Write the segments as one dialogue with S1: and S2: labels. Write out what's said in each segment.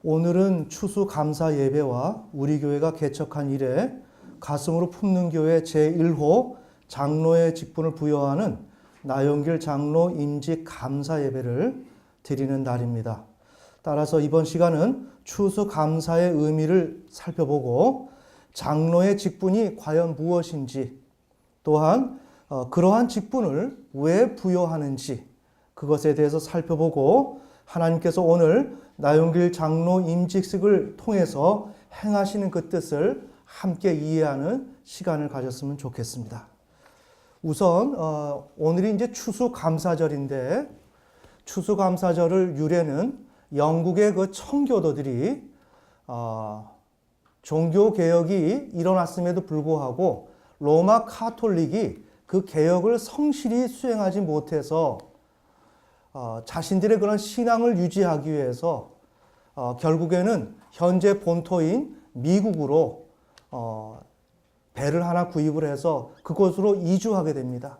S1: 오늘은 추수감사 예배와 우리 교회가 개척한 이래 가슴으로 품는 교회 제1호 장로의 직분을 부여하는 나영길 장로 임직 감사 예배를 드리는 날입니다. 따라서 이번 시간은 추수감사의 의미를 살펴보고 장로의 직분이 과연 무엇인지, 또한 그러한 직분을 왜 부여하는지 그것에 대해서 살펴보고 하나님께서 오늘 나영길 장로 임직식을 통해서 행하시는 그 뜻을 함께 이해하는 시간을 가졌으면 좋겠습니다. 우선 오늘이 이제 추수감사절인데, 추수감사절을 유래는 영국의 그 청교도들이 종교개혁이 일어났음에도 불구하고 로마 카톨릭이 그 개혁을 성실히 수행하지 못해서 자신들의 그런 신앙을 유지하기 위해서 결국에는 현재 본토인 미국으로 배를 하나 구입을 해서 그곳으로 이주하게 됩니다.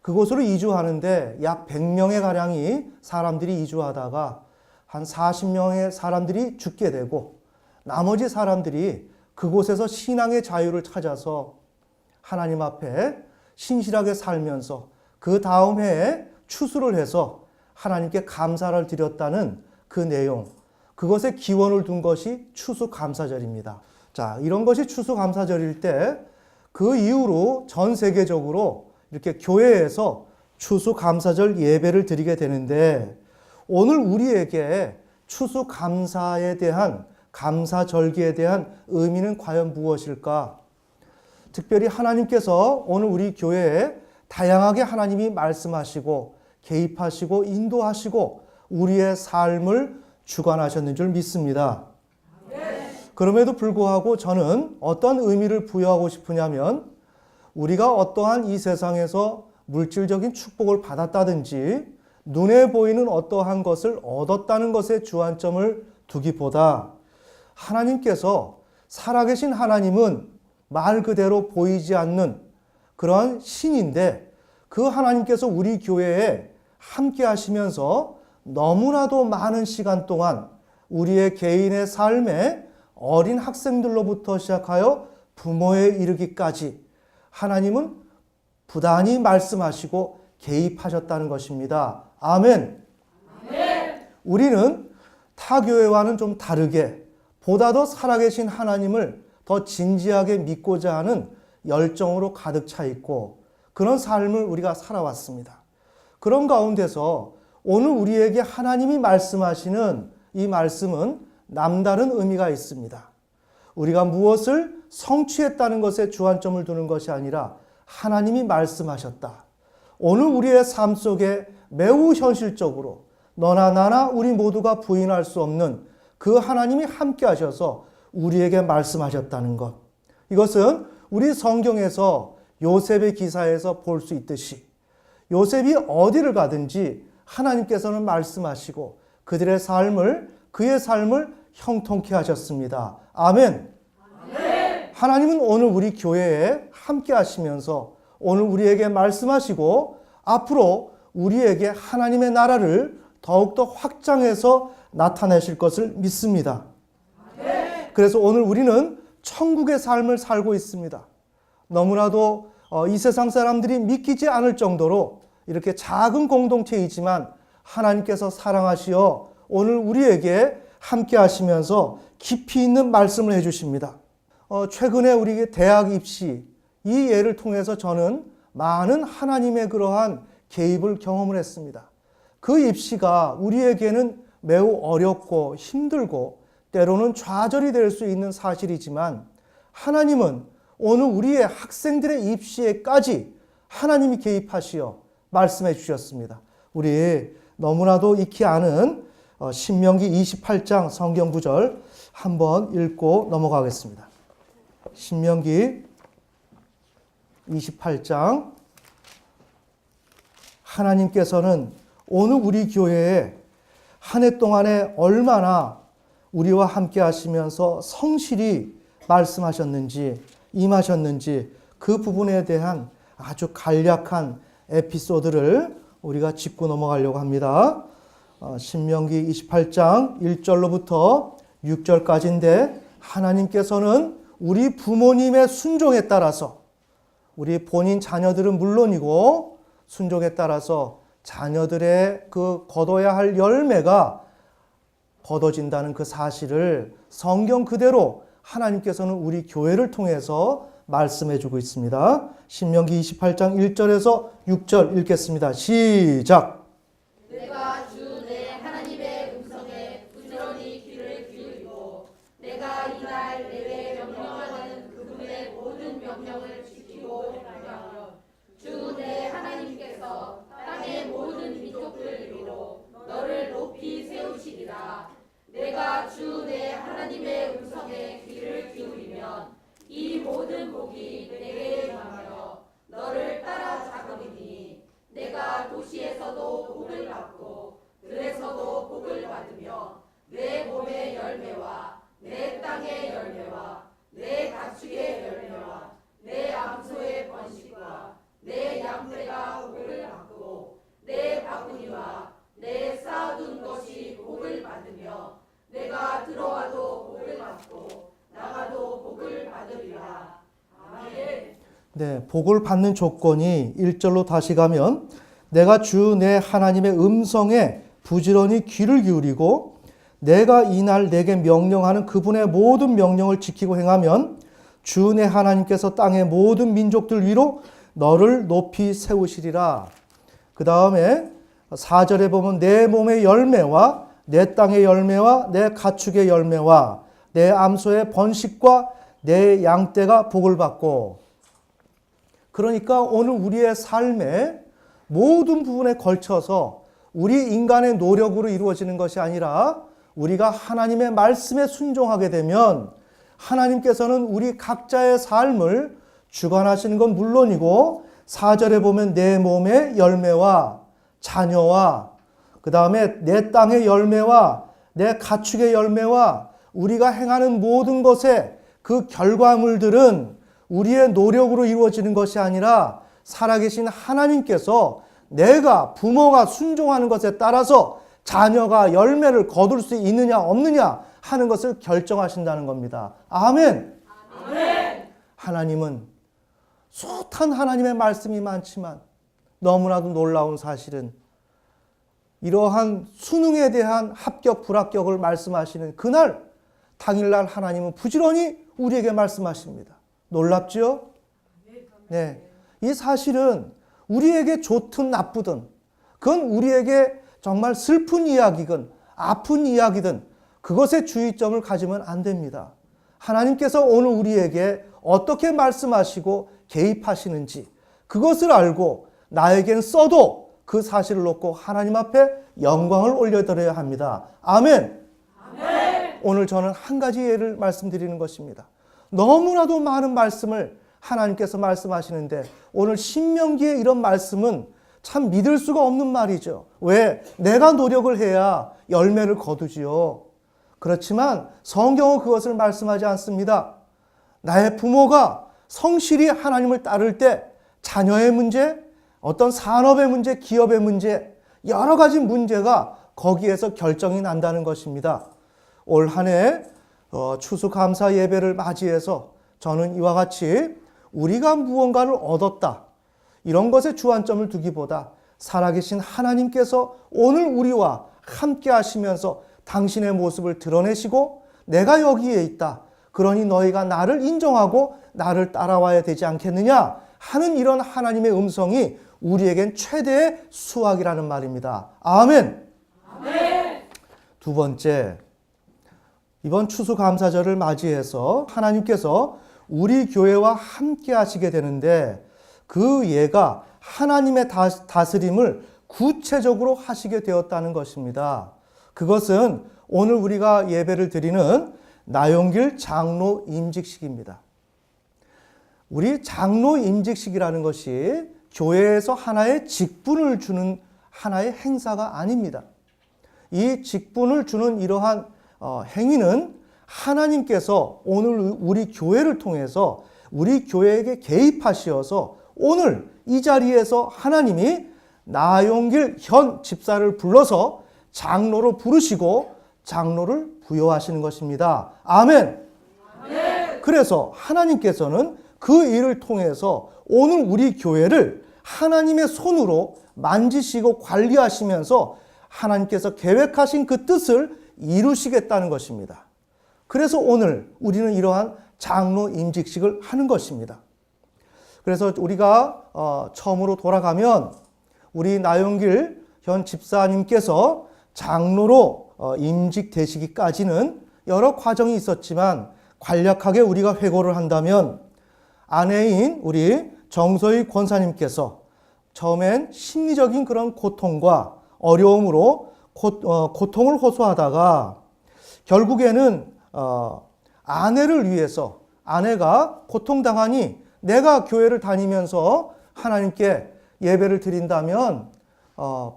S1: 그곳으로 이주하는데 약 100명의 가량이 사람들이 이주하다가 한 40명의 사람들이 죽게 되고, 나머지 사람들이 그곳에서 신앙의 자유를 찾아서 하나님 앞에 신실하게 살면서 그 다음 해에 추수를 해서 하나님께 감사를 드렸다는 그 내용, 그것에 기원을 둔 것이 추수감사절입니다. 자, 이런 것이 추수감사절일 때 그 이후로 전 세계적으로 이렇게 교회에서 추수감사절 예배를 드리게 되는데, 오늘 우리에게 추수감사에 대한, 감사절기에 대한 의미는 과연 무엇일까? 특별히 하나님께서 오늘 우리 교회에 다양하게 하나님이 말씀하시고 개입하시고 인도하시고 우리의 삶을 주관하셨는 줄 믿습니다. 그럼에도 불구하고 저는 어떤 의미를 부여하고 싶으냐면, 우리가 어떠한 이 세상에서 물질적인 축복을 받았다든지 눈에 보이는 어떠한 것을 얻었다는 것에 주안점을 두기보다, 하나님께서, 살아계신 하나님은 말 그대로 보이지 않는 그런 신인데, 그 하나님께서 우리 교회에 함께 하시면서 너무나도 많은 시간 동안 우리의 개인의 삶에 어린 학생들로부터 시작하여 부모에 이르기까지 하나님은 부단히 말씀하시고 개입하셨다는 것입니다. 아멘. 아멘. 우리는 타 교회와는 좀 다르게 보다 더 살아계신 하나님을 더 진지하게 믿고자 하는 열정으로 가득 차 있고, 그런 삶을 우리가 살아왔습니다. 그런 가운데서 오늘 우리에게 하나님이 말씀하시는 이 말씀은 남다른 의미가 있습니다. 우리가 무엇을 성취했다는 것에 주안점을 두는 것이 아니라 하나님이 말씀하셨다. 오늘 우리의 삶 속에 매우 현실적으로 너나 나나 우리 모두가 부인할 수 없는 그 하나님이 함께 하셔서 우리에게 말씀하셨다는 것. 이것은 우리 성경에서 요셉의 기사에서 볼 수 있듯이 요셉이 어디를 가든지 하나님께서는 말씀하시고 그의 삶을 형통케 하셨습니다. 아멘. 아멘. 하나님은 오늘 우리 교회에 함께 하시면서 오늘 우리에게 말씀하시고 앞으로 우리에게 하나님의 나라를 더욱더 확장해서 나타내실 것을 믿습니다. 아멘. 그래서 오늘 우리는 천국의 삶을 살고 있습니다. 너무나도 이 세상 사람들이 믿기지 않을 정도로 이렇게 작은 공동체이지만 하나님께서 사랑하시어 오늘 우리에게 함께 하시면서 깊이 있는 말씀을 해주십니다. 최근에 우리 대학 입시, 이 예를 통해서 저는 많은 하나님의 그러한 개입을 경험을 했습니다. 그 입시가 우리에게는 매우 어렵고 힘들고 때로는 좌절이 될 수 있는 사실이지만, 하나님은 오늘 우리의 학생들의 입시에까지 하나님이 개입하시어 말씀해 주셨습니다. 우리 너무나도 익히 아는 신명기 28장 성경 구절 한번 읽고 넘어가겠습니다. 신명기 28장, 하나님께서는 오늘 우리 교회에 한 해 동안에 얼마나 우리와 함께 하시면서 성실히 말씀하셨는지 임하셨는지 그 부분에 대한 아주 간략한 에피소드를 우리가 짚고 넘어가려고 합니다. 신명기 28장 1절로부터 6절까지인데 하나님께서는 우리 부모님의 순종에 따라서 우리 본인 자녀들은 물론이고 순종에 따라서 자녀들의 그 거둬야 할 열매가 거둬진다는 그 사실을 성경 그대로 하나님께서는 우리 교회를 통해서 말씀해 주고 있습니다. 신명기 28장 1절에서 6절 읽겠습니다. 시작.
S2: 내가 주 내 하나님의 음성에 부지런히 귀를 기울이고 내가 이날 내게 명령하는 그분의 모든 명령을 지키고 행하면 주 내 하나님께서 땅의 모든 민족들 위로 너를 높이 세우시리라. 내가 주 내 하나님의 음성에 귀를 기울이면 이 모든 복이 내게 임하며 너를 따라잡으리니 내가 도시에서도 복을 받고 들에서도 복을 받으며 내 몸의 열매와 내 땅의 열매와 내 가축의 열매와 내 암소의 번식과 내 양떼가 복을 받고 내 바구니와 내 쌓아둔 것이 복을 받으며 내가 들어와도 복을 받고 나가도 복을 받으리라. 아멘.
S1: 네, 복을 받는 조건이 1절로 다시 가면 내가 주 내 하나님의 음성에 부지런히 귀를 기울이고 내가 이날 내게 명령하는 그분의 모든 명령을 지키고 행하면 주 내 하나님께서 땅의 모든 민족들 위로 너를 높이 세우시리라. 그 다음에 4절에 보면 내 몸의 열매와 내 땅의 열매와 내 가축의 열매와 내 암소의 번식과 내 양떼가 복을 받고, 그러니까 오늘 우리의 삶의 모든 부분에 걸쳐서 우리 인간의 노력으로 이루어지는 것이 아니라 우리가 하나님의 말씀에 순종하게 되면 하나님께서는 우리 각자의 삶을 주관하시는 건 물론이고 4절에 보면 내 몸의 열매와 자녀와 그 다음에 내 땅의 열매와 내 가축의 열매와 우리가 행하는 모든 것의 그 결과물들은 우리의 노력으로 이루어지는 것이 아니라 살아계신 하나님께서 내가 부모가 순종하는 것에 따라서 자녀가 열매를 거둘 수 있느냐 없느냐 하는 것을 결정하신다는 겁니다. 아멘.
S2: 아멘.
S1: 하나님은 숱한 하나님의 말씀이 많지만 너무나도 놀라운 사실은 이러한 수능에 대한 합격 불합격을 말씀하시는 그날 당일날 하나님은 부지런히 우리에게 말씀하십니다. 놀랍죠? 네. 이 사실은 우리에게 좋든 나쁘든 그건 우리에게 정말 슬픈 이야기든 아픈 이야기든 그것에 주의점을 가지면 안 됩니다. 하나님께서 오늘 우리에게 어떻게 말씀하시고 개입하시는지 그것을 알고 나에겐 써도 그 사실을 놓고 하나님 앞에 영광을 올려드려야 합니다. 아멘.
S2: 아멘.
S1: 오늘 저는 한 가지 예를 말씀드리는 것입니다. 너무나도 많은 말씀을 하나님께서 말씀하시는데 오늘 신명기의 이런 말씀은 참 믿을 수가 없는 말이죠. 왜? 내가 노력을 해야 열매를 거두지요. 그렇지만 성경은 그것을 말씀하지 않습니다. 나의 부모가 성실히 하나님을 따를 때 자녀의 문제, 어떤 산업의 문제, 기업의 문제, 여러 가지 문제가 거기에서 결정이 난다는 것입니다. 올 한 해 추수감사 예배를 맞이해서 저는 이와 같이 우리가 무언가를 얻었다, 이런 것에 주안점을 두기보다 살아계신 하나님께서 오늘 우리와 함께 하시면서 당신의 모습을 드러내시고 내가 여기에 있다, 그러니 너희가 나를 인정하고 나를 따라와야 되지 않겠느냐 하는 이런 하나님의 음성이 우리에겐 최대의 수확이라는 말입니다. 아멘.
S2: 아멘.
S1: 두 번째, 이번 추수감사절을 맞이해서 하나님께서 우리 교회와 함께 하시게 되는데 그 예가 하나님의 다스림을 구체적으로 하시게 되었다는 것입니다. 그것은 오늘 우리가 예배를 드리는 나용길 장로 임직식입니다. 우리 장로 임직식이라는 것이 교회에서 하나의 직분을 주는 하나의 행사가 아닙니다. 이 직분을 주는 이러한 행위는 하나님께서 오늘 우리 교회를 통해서 우리 교회에게 개입하시어서 오늘 이 자리에서 하나님이 나용길 현 집사를 불러서 장로로 부르시고 장로를 부여하시는 것입니다. 아멘. 그래서 하나님께서는 그 일을 통해서 오늘 우리 교회를 하나님의 손으로 만지시고 관리하시면서 하나님께서 계획하신 그 뜻을 이루시겠다는 것입니다. 그래서 오늘 우리는 이러한 장로 임직식을 하는 것입니다. 그래서 우리가 처음으로 돌아가면 우리 나용길 현 집사님께서 장로로 임직되시기까지는 여러 과정이 있었지만 간략하게 우리가 회고를 한다면 아내인 우리 정서희 권사님께서 처음엔 심리적인 그런 고통과 어려움으로 고통을 호소하다가 결국에는 아내를 위해서 아내가 고통당하니 내가 교회를 다니면서 하나님께 예배를 드린다면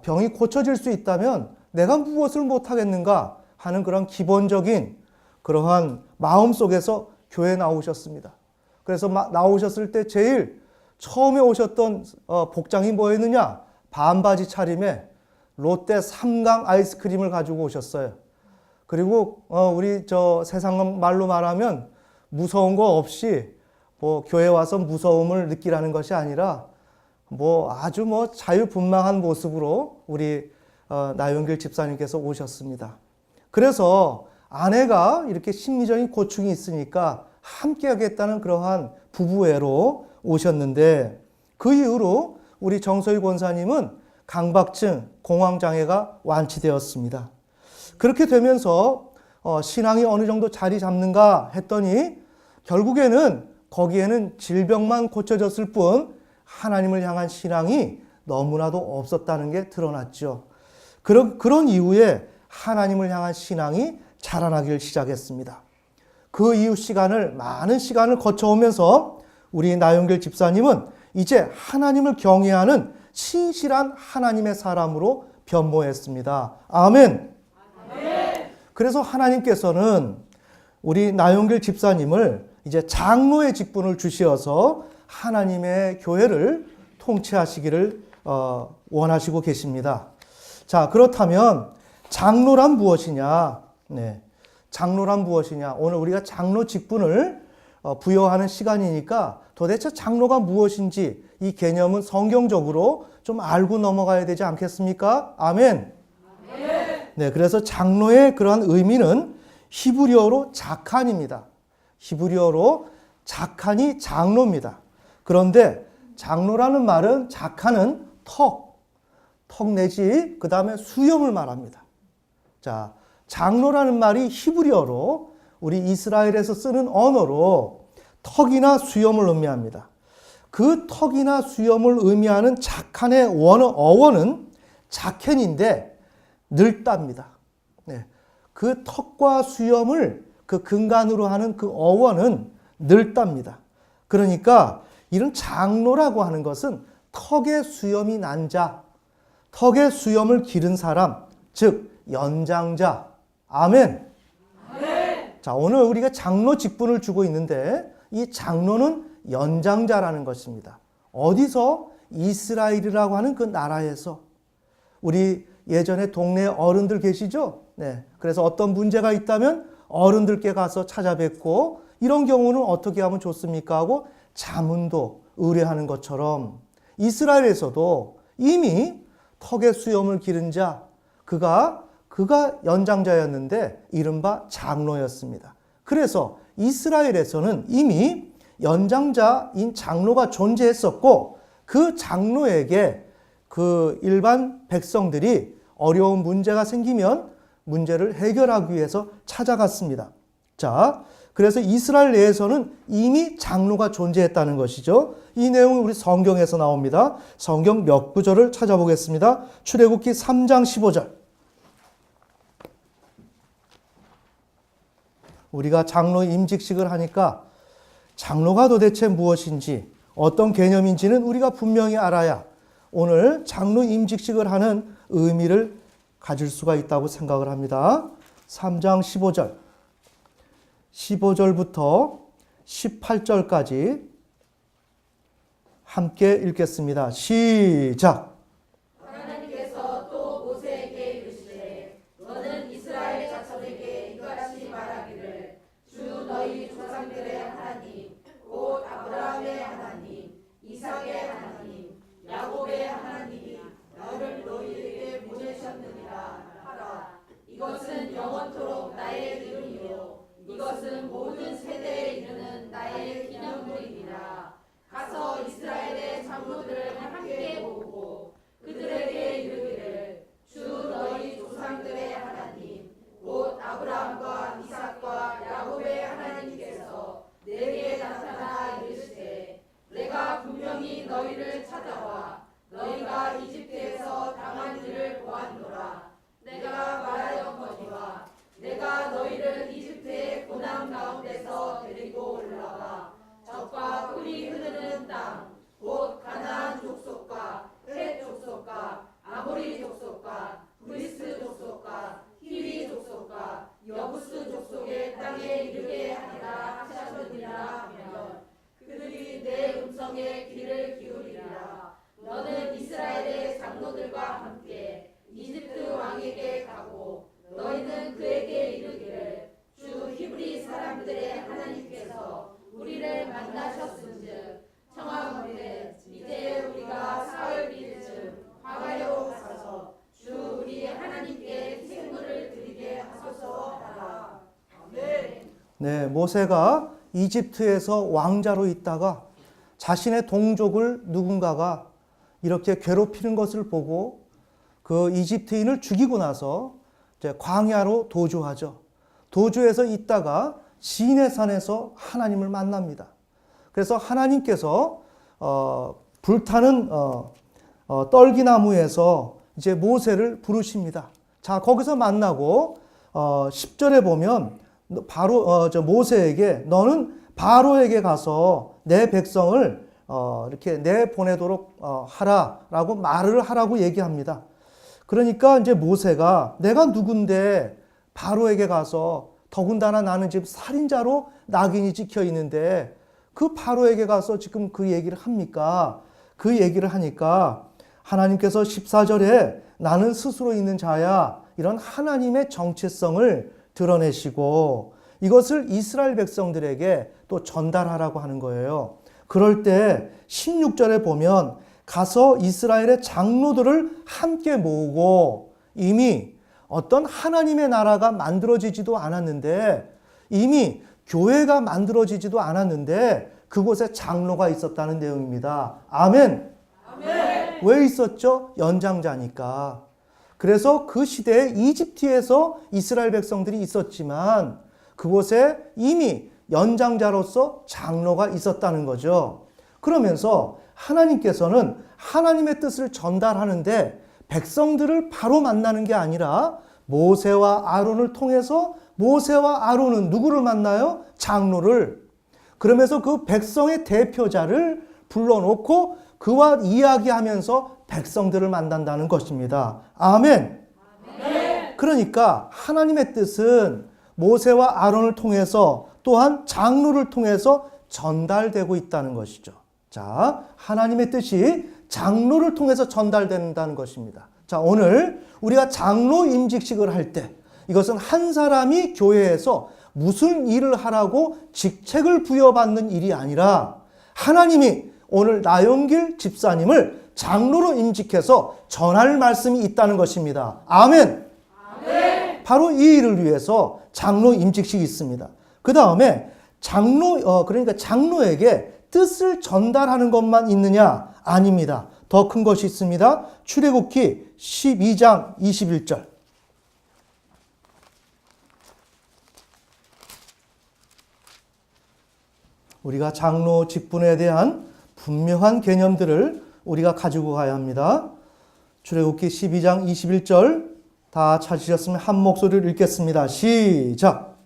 S1: 병이 고쳐질 수 있다면 내가 무엇을 못하겠는가 하는 그런 기본적인 그러한 마음 속에서 교회에 나오셨습니다. 그래서 나오셨을 때 제일 처음에 오셨던 복장이 뭐였느냐? 반바지 차림에 롯데 3강 아이스크림을 가지고 오셨어요. 그리고 우리 세상 말로 말하면 무서운 거 없이 교회 와서 무서움을 느끼라는 것이 아니라 아주 자유분방한 모습으로 우리 나용길 집사님께서 오셨습니다. 그래서 아내가 이렇게 심리적인 고충이 있으니까 함께 하겠다는 그러한 부부애로 오셨는데 그 이후로 우리 정서희 권사님은 강박증, 공황장애가 완치되었습니다. 그렇게 되면서 신앙이 어느 정도 자리 잡는가 했더니 결국에는 거기에는 질병만 고쳐졌을 뿐 하나님을 향한 신앙이 너무나도 없었다는 게 드러났죠. 그런 이후에 하나님을 향한 신앙이 자라나기를 시작했습니다. 그 이후 많은 시간을 거쳐오면서 우리 나용길 집사님은 이제 하나님을 경외하는 신실한 하나님의 사람으로 변모했습니다. 아멘. 그래서 하나님께서는 우리 나용길 집사님을 이제 장로의 직분을 주시어서 하나님의 교회를 통치하시기를 원하시고 계십니다. 자, 그렇다면 장로란 무엇이냐? 네. 장로란 무엇이냐? 오늘 우리가 장로 직분을 부여하는 시간이니까 도대체 장로가 무엇인지 이 개념은 성경적으로 좀 알고 넘어가야 되지 않겠습니까? 아멘. 네, 그래서 장로의 그러한 의미는 히브리어로 자칸입니다. 히브리어로 자칸이 장로입니다. 그런데 장로라는 말은 자칸은 턱 내지 그 다음에 수염을 말합니다. 자, 장로라는 말이 히브리어로 우리 이스라엘에서 쓰는 언어로 턱이나 수염을 의미합니다. 그 턱이나 수염을 의미하는 자칸의 어원은 자켄인데 늙다입니다. 네. 그 턱과 수염을 그 근간으로 하는 그 어원은 늙다입니다. 그러니까 이런 장로라고 하는 것은 턱에 수염이 난 자, 턱에 수염을 기른 사람, 즉 연장자. 아멘. 자, 오늘 우리가 장로 직분을 주고 있는데 이 장로는 연장자라는 것입니다. 어디서? 이스라엘이라고 하는 그 나라에서. 우리 예전에 동네 어른들 계시죠? 네. 그래서 어떤 문제가 있다면 어른들께 가서 찾아뵙고 이런 경우는 어떻게 하면 좋습니까? 하고 자문도 의뢰하는 것처럼 이스라엘에서도 이미 턱에 수염을 기른 자, 그가 연장자였는데 이른바 장로였습니다. 그래서 이스라엘에서는 이미 연장자인 장로가 존재했었고 그 장로에게 그 일반 백성들이 어려운 문제가 생기면 문제를 해결하기 위해서 찾아갔습니다. 자, 그래서 이스라엘 내에서는 이미 장로가 존재했다는 것이죠. 이 내용은 우리 성경에서 나옵니다. 성경 몇 구절을 찾아보겠습니다. 출애굽기 3장 15절. 우리가 장로 임직식을 하니까 장로가 도대체 무엇인지 어떤 개념인지는 우리가 분명히 알아야 오늘 장로 임직식을 하는 의미를 가질 수가 있다고 생각을 합니다. 3장 15절. 15절부터 18절까지 함께 읽겠습니다. 시작.
S2: 하나님께서 또 모세에게 이르시되 너는 이스라엘 자손에게 이같이 말하기를 주 너희 조상들의 하나님 곧 아브라함의 하나님 이삭의 하나님 야곱의 하나님이 나를 너희에게 보내셨느니라 하라. 이것은 영원토록 나의 이름이요 이것은 모든 세대에 이르는 나의 기념물이니라. 가서 이스라엘의 장로들을 함께 모으고 그들에게 이르기를 주 너희 조상들의 하나님 곧 아브라함과 이삭과 야곱의 하나님께서 내게 나타나 이르시되 내가 분명히 너희를 찾아와 너희가 이집트에서 당한 일을 보았노라. 내가 말하였거니와 내가 너희를 이집트의 고난 가운데서 데리고 올라와 적과 꿀이 흐르는 땅 곧 가나안 족속과 헷 족속과 아모리 족속과 브리스 족속과 히위 족속과 여부스 족속의 땅에 이르게 하리라 하셨느니라 하면 그들이 내 음성에 귀를 기울이리라. 너는 이스라엘의 장로들과 함께 이집트 왕에게 가고 너희는 그에게 이르기를 주 히브리 사람들의 하나님께서 우리를 만나셨은즉 청하건대 이제 우리가 사흘일쯤 광야로 가서 주 우리 하나님께 생물을 드리게 하소서 하라. 아멘.
S1: 네, 모세가 이집트에서 왕자로 있다가 자신의 동족을 누군가가 이렇게 괴롭히는 것을 보고 그 이집트인을 죽이고 나서 이제 광야로 도주하죠. 도주해서 있다가 시내산에서 하나님을 만납니다. 그래서 하나님께서 불타는 떨기나무에서 이제 모세를 부르십니다. 자, 거기서 만나고 10절에 보면 바로 모세에게 너는 바로에게 가서 내 백성을 이렇게 내보내도록 하라라고 말을 하라고 얘기합니다. 그러니까 이제 모세가 내가 누군데 바로에게 가서 더군다나 나는 지금 살인자로 낙인이 찍혀 있는데 그 바로에게 가서 지금 그 얘기를 합니까? 그 얘기를 하니까 하나님께서 14절에 나는 스스로 있는 자야 이런 하나님의 정체성을 드러내시고 이것을 이스라엘 백성들에게 또 전달하라고 하는 거예요. 그럴 때 16절에 보면 가서 이스라엘의 장로들을 함께 모으고 이미 어떤 하나님의 나라가 만들어지지도 않았는데 이미 교회가 만들어지지도 않았는데 그곳에 장로가 있었다는 내용입니다. 아멘.
S2: 아멘.
S1: 왜 있었죠? 연장자니까. 그래서 그 시대에 이집트에서 이스라엘 백성들이 있었지만 그곳에 이미 연장자로서 장로가 있었다는 거죠. 그러면서 하나님께서는 하나님의 뜻을 전달하는데 백성들을 바로 만나는 게 아니라 모세와 아론을 통해서 모세와 아론은 누구를 만나요? 장로를. 그러면서 그 백성의 대표자를 불러놓고 그와 이야기하면서 백성들을 만난다는 것입니다. 아멘.
S2: 아멘.
S1: 그러니까 하나님의 뜻은 모세와 아론을 통해서 또한 장로를 통해서 전달되고 있다는 것이죠. 자, 하나님의 뜻이 장로를 통해서 전달된다는 것입니다. 자, 오늘 우리가 장로 임직식을 할 때 이것은 한 사람이 교회에서 무슨 일을 하라고 직책을 부여받는 일이 아니라 하나님이 오늘 나영길 집사님을 장로로 임직해서 전할 말씀이 있다는 것입니다. 아멘.
S2: 아멘.
S1: 바로 이 일을 위해서 장로 임직식이 있습니다. 그 다음에 그러니까 장로에게 뜻을 전달하는 것만 있느냐? 아닙니다. 더 큰 것이 있습니다. 출애굽기 12장 21절. 우리가 장로 직분에 대한 분명한 개념들을 우리가 가지고 가야 합니다. 출애굽기 12장 21절 다 찾으셨으면 한 목소리를 읽겠습니다. 시작.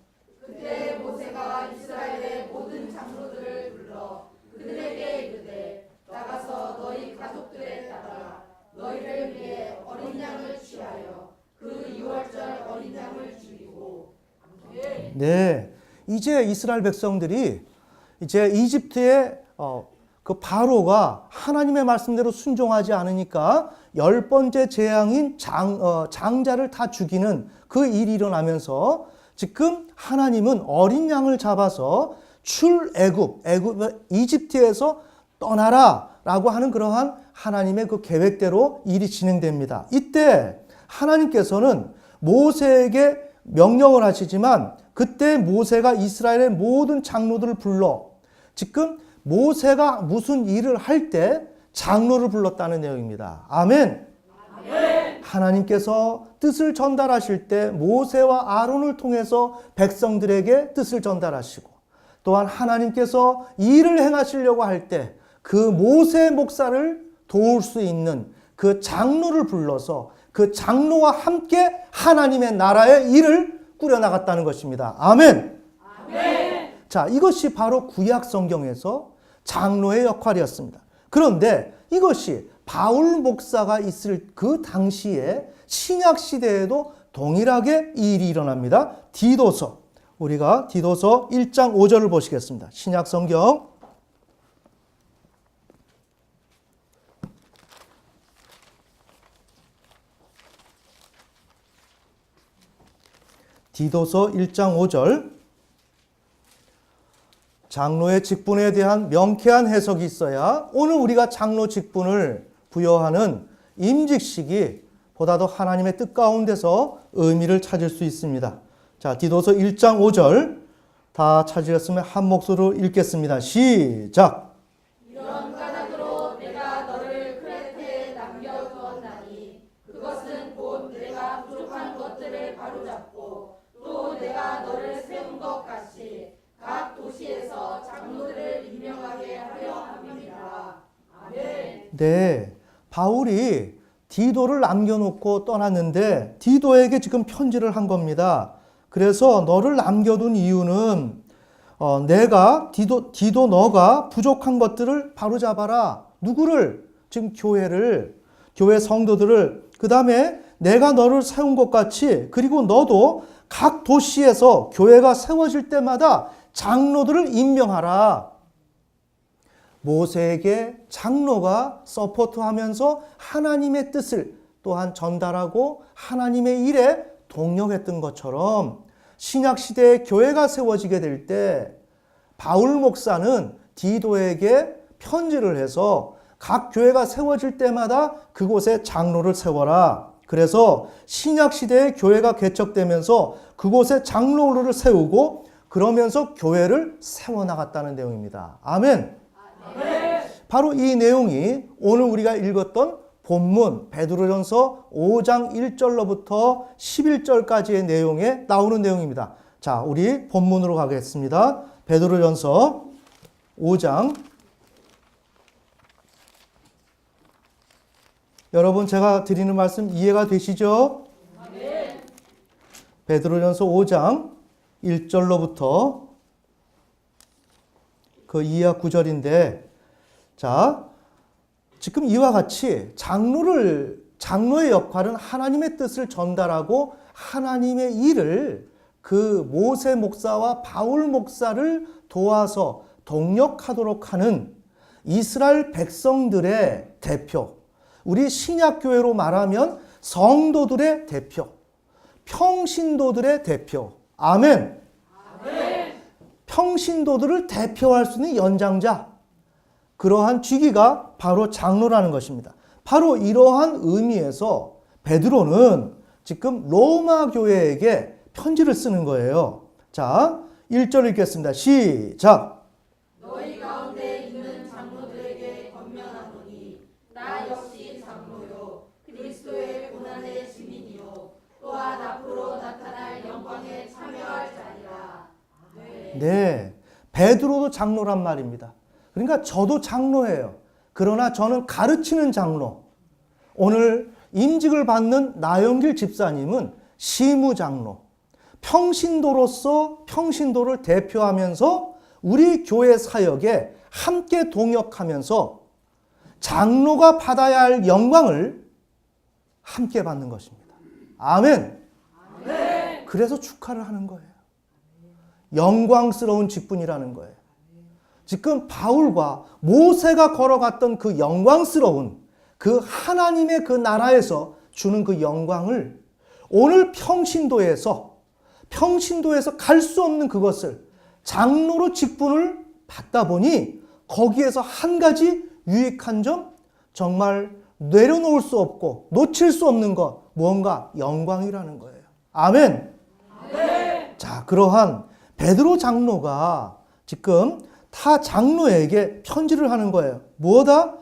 S2: 그때 모세가 이스라엘의 모든 장로들을 불러 그들에게 이르되 나가서 너희 가족들에 따라 너희를 위해 어린 양을 취하여 그 유월절 어린 양을 죽이고
S1: 네, 이제 이스라엘 백성들이 이제 이집트의 그 바로가 하나님의 말씀대로 순종하지 않으니까 10번째 재앙인 장자를 다 죽이는 그 일이 일어나면서 지금 하나님은 어린 양을 잡아서 이집트에서 떠나라 라고 하는 그러한 하나님의 그 계획대로 일이 진행됩니다. 이때 하나님께서는 모세에게 명령을 하시지만 그때 모세가 이스라엘의 모든 장로들을 불러 지금 모세가 무슨 일을 할 때 장로를 불렀다는 내용입니다. 아멘. 아멘. 하나님께서 뜻을 전달하실 때 모세와 아론을 통해서 백성들에게 뜻을 전달하시고 또한 하나님께서 일을 행하시려고 할 때 그 모세 목사를 도울 수 있는 그 장로를 불러서 그 장로와 함께 하나님의 나라의 일을 꾸려나갔다는 것입니다. 아멘. 아멘. 자, 이것이 바로 구약 성경에서 장로의 역할이었습니다. 그런데 이것이 바울 목사가 있을 그 당시에 신약 시대에도 동일하게 이 일이 일어납니다. 디도서, 우리가 디도서 1장 5절을 보시겠습니다. 신약 성경 디도서 1장 5절. 장로의 직분에 대한 명쾌한 해석이 있어야 오늘 우리가 장로 직분을 부여하는 임직식이 보다도 하나님의 뜻 가운데서 의미를 찾을 수 있습니다. 자, 디도서 1장 5절 다 찾으셨으면 한 목소리로 읽겠습니다. 시작.
S2: 이런 까닭으로 내가 너를 크레테에 남겨두었나니 그것은 곧 내가 부족한 것들을 바로잡고 또 내가 너를 세운 것 같이 각 도시에서 장로들을 임명하게 하려 함이니라. 아멘.
S1: 네, 바울이 디도를 남겨놓고 떠났는데 디도에게 지금 편지를 한 겁니다. 그래서 너를 남겨둔 이유는 내가 디도 너가 부족한 것들을 바로잡아라. 누구를? 지금 교회 성도들을. 그 다음에 내가 너를 세운 것 같이 그리고 너도 각 도시에서 교회가 세워질 때마다 장로들을 임명하라. 모세에게 장로가 서포트하면서 하나님의 뜻을 또한 전달하고 하나님의 일에 동력했던 것처럼 신약시대에 교회가 세워지게 될 때 바울 목사는 디도에게 편지를 해서 각 교회가 세워질 때마다 그곳에 장로를 세워라. 그래서 신약시대에 교회가 개척되면서 그곳에 장로를 세우고 그러면서 교회를 세워나갔다는 내용입니다. 아멘. 아멘. 바로 이 내용이 오늘 우리가 읽었던 본문 베드로전서 5장 1절로부터 11절까지의 내용에 나오는 내용입니다. 자, 우리 본문으로 가겠습니다. 베드로전서 5장. 여러분 제가 드리는 말씀 이해가 되시죠? 아멘. 베드로전서 5장 1절로부터 그 이하 9절인데 자, 지금 이와 같이 장로의 역할은 하나님의 뜻을 전달하고 하나님의 일을 그 모세 목사와 바울 목사를 도와서 동력하도록 하는 이스라엘 백성들의 대표, 우리 신약교회로 말하면 성도들의 대표, 평신도들의 대표. 아멘. 아멘. 평신도들을 대표할 수 있는 연장자, 그러한 직위가 바로 장로라는 것입니다. 바로 이러한 의미에서 베드로는 지금 로마 교회에게 편지를 쓰는 거예요. 자, 1절 읽겠습니다. 시작.
S2: 너희 가운데 있는 장로들에게 권면하노니 나 역시 장로요 그리스도의 고난의 시민이요 또한 앞으로 나타날 영광에 참여할 자니라.
S1: 네, 베드로도 장로란 말입니다. 그러니까 저도 장로예요. 그러나 저는 가르치는 장로. 오늘 임직을 받는 나영길 집사님은 시무장로. 평신도로서 평신도를 대표하면서 우리 교회 사역에 함께 동역하면서 장로가 받아야 할 영광을 함께 받는 것입니다. 아멘. 아멘. 그래서 축하를 하는 거예요. 영광스러운 직분이라는 거예요. 지금 바울과 모세가 걸어갔던 그 영광스러운 그 하나님의 그 나라에서 주는 그 영광을 오늘 평신도에서 갈 수 없는 그것을 장로로 직분을 받다 보니 거기에서 한 가지 유익한 점, 정말 내려놓을 수 없고 놓칠 수 없는 것, 무언가 영광이라는 거예요. 아멘. 자, 그러한 베드로 장로가 지금 타 장로에게 편지를 하는 거예요. 뭐다?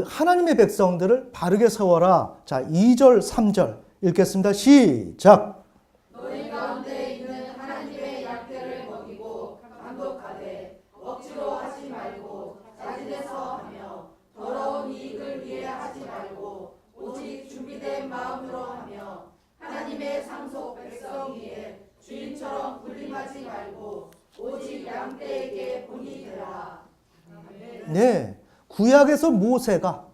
S1: 하나님의 백성들을 바르게 세워라. 자, 2절, 3절 읽겠습니다. 시작.
S2: 너희 가운데 있는 하나님의 약대를 먹이고 감독하되 억지로 하지 말고 자진해서 하며 더러운 이익을 위해 하지 말고 오직 준비된 마음으로 하며 하나님의 상속 백성 위에 주인처럼 군림하지 말고 오직 양떼에게 본이 되라.
S1: 네, 구약에서 모세가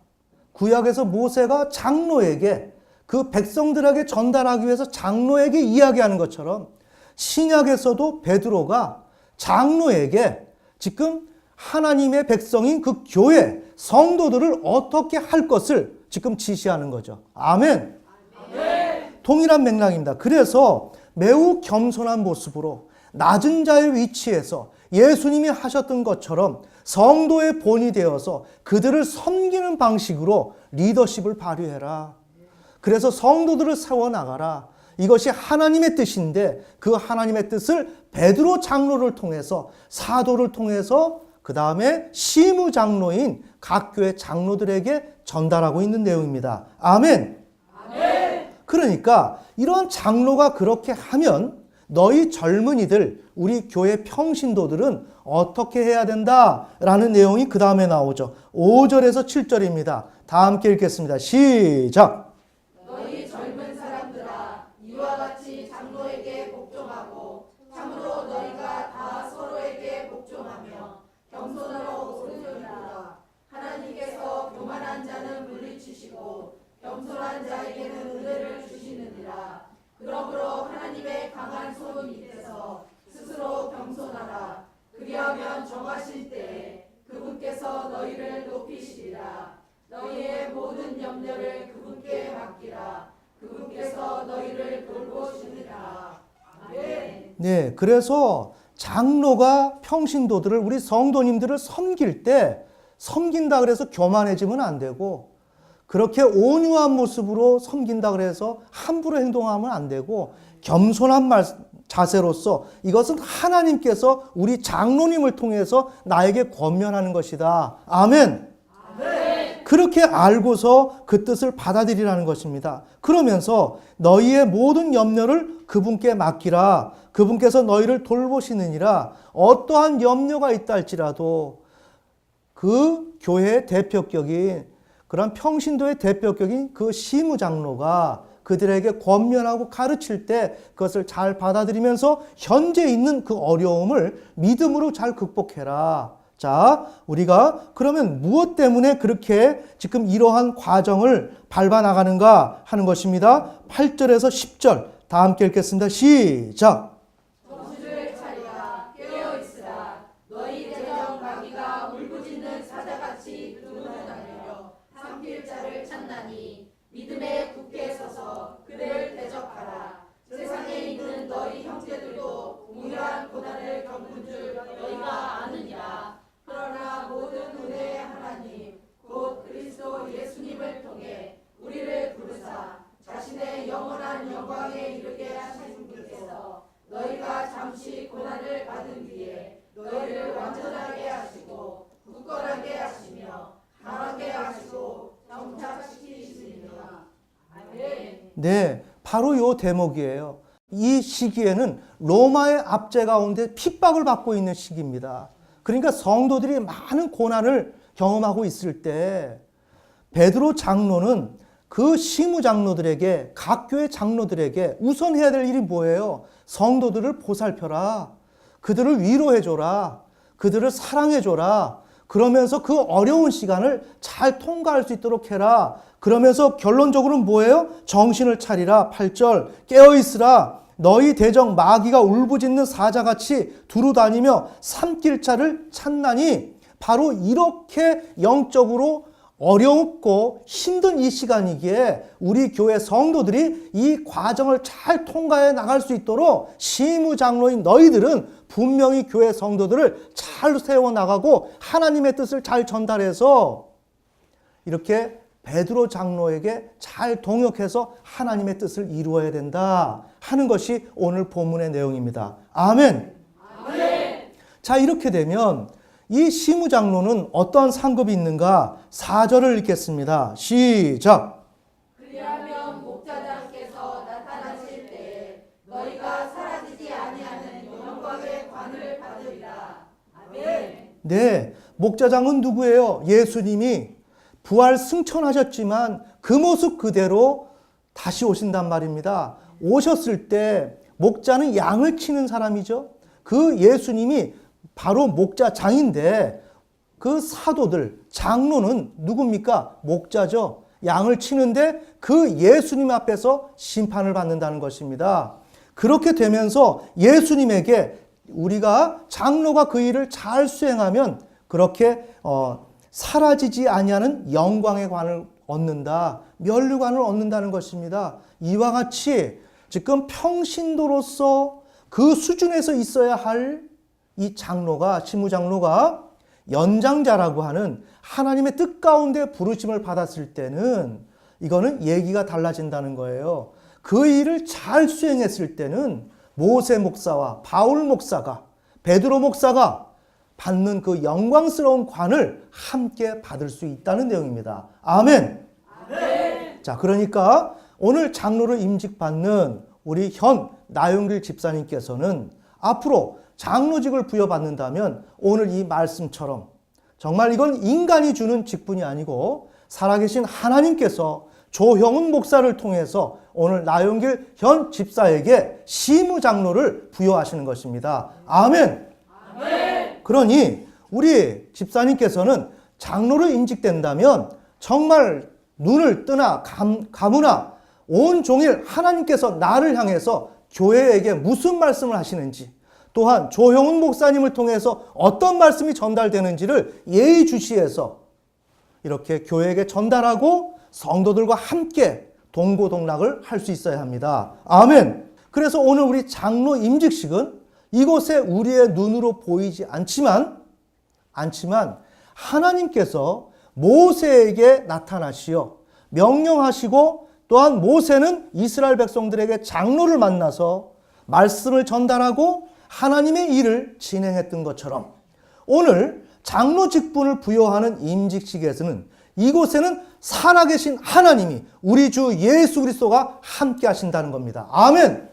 S1: 장로에게 그 백성들에게 전달하기 위해서 장로에게 이야기하는 것처럼 신약에서도 베드로가 장로에게 지금 하나님의 백성인 그 교회 성도들을 어떻게 할 것을 지금 지시하는 거죠. 아멘. 동일한 맥락입니다. 그래서 매우 겸손한 모습으로 낮은 자의 위치에서 예수님이 하셨던 것처럼 성도의 본이 되어서 그들을 섬기는 방식으로 리더십을 발휘해라. 그래서 성도들을 세워나가라. 이것이 하나님의 뜻인데 그 하나님의 뜻을 베드로 장로를 통해서 사도를 통해서 그 다음에 시무 장로인 각 교회 장로들에게 전달하고 있는 내용입니다. 아멘. 그러니까 이런 장로가 그렇게 하면 너희 젊은이들, 우리 교회 평신도들은 어떻게 해야 된다라는 내용이 그 다음에 나오죠. 5절에서 7절입니다. 다 함께 읽겠습니다. 시작.
S2: 너희 젊은 사람들아 이와 같이 장로에게 복종하고 참으로 너희가 다 서로에게 복종하며 겸손하고 옳으리라. 하나님께서 교만한 자는 물리치시고 겸손한 자에게는 은혜를 주시느니라. 그러므로 하나님의 강한 손 밑에서 스스로 겸손하라. 그리하면 정하실 때에 그분께서 너희를 높이시리라. 너희의 모든 염려를 그분께 맡기라. 그분께서 너희를 돌보시리라. 아멘.
S1: 네, 그래서 장로가 평신도들을, 우리 성도님들을 섬길 때 섬긴다 그래서 교만해지면 안 되고 그렇게 온유한 모습으로 섬긴다 그래서 함부로 행동하면 안 되고 겸손한 자세로서 이것은 하나님께서 우리 장로님을 통해서 나에게 권면하는 것이다. 아멘. 그렇게 알고서 그 뜻을 받아들이라는 것입니다. 그러면서 너희의 모든 염려를 그분께 맡기라. 그분께서 너희를 돌보시느니라. 어떠한 염려가 있다 할지라도 그 교회의 대표격인 그런 평신도의 대표격인 그 시무장로가 그들에게 권면하고 가르칠 때 그것을 잘 받아들이면서 현재 있는 그 어려움을 믿음으로 잘 극복해라. 자, 우리가 그러면 무엇 때문에 그렇게 지금 이러한 과정을 밟아 나가는가 하는 것입니다. 8절에서 10절 다 함께 읽겠습니다. 시작.
S2: 정신을 차리라. 깨어 있으라. 너희 재정 마귀가 울부짖는 사자같이 눈을 다니며 삼킬 자를 찾나니 믿음에 굳게 서서 그를 대적하라. 세상에 있는 너희 형제들도 동일한 고난을 겪는 줄 너희가 아느니라. 그러나 모든 은혜의 하나님 곧 그리스도 예수님을 통해 우리를 부르사 자신의 영원한 영광에 이르게 하신 분께서 너희가 잠시 고난을 받은 뒤에 너희를 완전하게 하시고 굳건하게 하시며 강하게 하시고 정착시키시리라. 아멘.
S1: 네, 바로 요 대목이에요. 이 시기에는 로마의 압제 가운데 핍박을 받고 있는 시기입니다. 그러니까 성도들이 많은 고난을 경험하고 있을 때 베드로 장로는 그 시무 장로들에게, 각 교회 장로들에게 우선 해야 될 일이 뭐예요? 성도들을 보살펴라. 그들을 위로해줘라. 그들을 사랑해줘라. 그러면서 그 어려운 시간을 잘 통과할 수 있도록 해라. 그러면서 결론적으로는 뭐예요? 정신을 차리라. 8절 깨어있으라. 너희 대적 마귀가 울부짖는 사자같이 두루다니며 산길자를 찾나니 바로 이렇게 영적으로 어렵고 힘든 이 시간이기에 우리 교회 성도들이 이 과정을 잘 통과해 나갈 수 있도록 시무장로인 너희들은 분명히 교회 성도들을 잘 세워나가고 하나님의 뜻을 잘 전달해서 이렇게 베드로 장로에게 잘 동역해서 하나님의 뜻을 이루어야 된다 하는 것이 오늘 본문의 내용입니다. 아멘.
S2: 아멘.
S1: 자, 이렇게 되면 이 시무장로는 어떠한 상급이 있는가? 4절을 읽겠습니다. 시작.
S2: 그리하면 목자장께서 나타나실 때에 너희가 사라지지 아니하는 영광의 관을 받으리라. 아멘.
S1: 네, 목자장은 누구예요? 예수님이 부활 승천하셨지만 그 모습 그대로 다시 오신단 말입니다. 오셨을 때 목자는 양을 치는 사람이죠. 그 예수님이 바로 목자장인데 그 사도들, 장로는 누굽니까? 목자죠. 양을 치는데 그 예수님 앞에서 심판을 받는다는 것입니다. 그렇게 되면서 예수님에게 우리가 장로가 그 일을 잘 수행하면 그렇게 사라지지 아니하는 영광의 관을 얻는다. 면류관을 얻는다는 것입니다. 이와 같이 지금 평신도로서 그 수준에서 있어야 할 이 장로가, 시무장로가 연장자라고 하는 하나님의 뜻 가운데 부르심을 받았을 때는 이거는 얘기가 달라진다는 거예요. 그 일을 잘 수행했을 때는 모세 목사와 바울 목사가, 베드로 목사가 받는 그 영광스러운 관을 함께 받을 수 있다는 내용입니다. 아멘.
S2: 아멘.
S1: 자, 그러니까 오늘 장로를 임직받는 우리 현 나용길 집사님께서는 앞으로 장로직을 부여받는다면 오늘 이 말씀처럼 정말 이건 인간이 주는 직분이 아니고 살아계신 하나님께서 조형훈 목사를 통해서 오늘 나용길 현 집사에게 시무장로를 부여하시는 것입니다. 아멘.
S2: 아멘.
S1: 그러니 우리 집사님께서는 장로로 임직된다면 정말 눈을 뜨나 감으나 온종일 하나님께서 나를 향해서 교회에게 무슨 말씀을 하시는지, 또한 조형훈 목사님을 통해서 어떤 말씀이 전달되는지를 예의주시해서 이렇게 교회에게 전달하고 성도들과 함께 동고동락을 할 수 있어야 합니다. 아멘. 그래서 오늘 우리 장로 임직식은 이곳에 우리의 눈으로 보이지 않지만 하나님께서 모세에게 나타나시어 명령하시고, 또한 모세는 이스라엘 백성들에게 장로를 만나서 말씀을 전달하고 하나님의 일을 진행했던 것처럼 오늘 장로 직분을 부여하는 임직식에서는 이곳에는 살아계신 하나님이 우리 주 예수 그리스도가 함께 하신다는 겁니다. 아멘.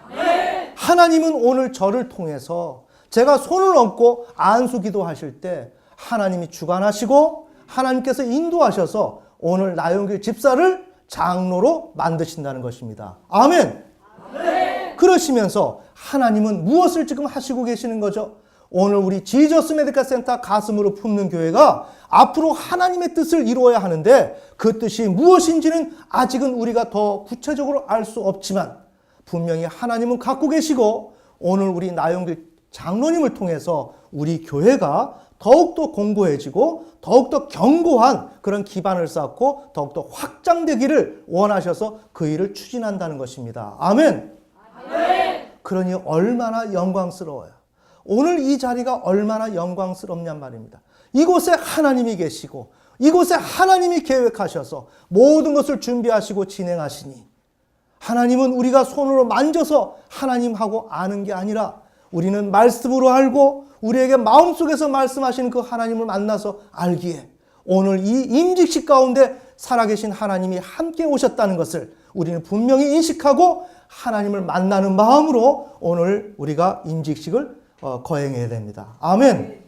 S2: 아멘.
S1: 하나님은 오늘 저를 통해서 제가 손을 얹고 안수기도 하실 때 하나님이 주관하시고 하나님께서 인도하셔서 오늘 나용길 집사를 장로로 만드신다는 것입니다. 아멘.
S2: 아멘.
S1: 그러시면서 하나님은 무엇을 지금 하시고 계시는 거죠? 오늘 우리 지저스 메디컬 센터 가슴으로 품는 교회가 앞으로 하나님의 뜻을 이루어야 하는데 그 뜻이 무엇인지는 아직은 우리가 더 구체적으로 알 수 없지만 분명히 하나님은 갖고 계시고 오늘 우리 나용길 장로님을 통해서 우리 교회가 더욱더 공고해지고 더욱더 견고한 그런 기반을 쌓고 더욱더 확장되기를 원하셔서 그 일을 추진한다는 것입니다. 아멘.
S2: 아멘.
S1: 그러니 얼마나 영광스러워요. 오늘 이 자리가 얼마나 영광스럽냔 말입니다. 이곳에 하나님이 계시고 이곳에 하나님이 계획하셔서 모든 것을 준비하시고 진행하시니 하나님은 우리가 손으로 만져서 하나님하고 아는 게 아니라 우리는 말씀으로 알고 우리에게 마음속에서 말씀하시는 그 하나님을 만나서 알기에 오늘 이 임직식 가운데 살아계신 하나님이 함께 오셨다는 것을 우리는 분명히 인식하고 하나님을 만나는 마음으로 오늘 우리가 임직식을 거행해야 됩니다. 아멘.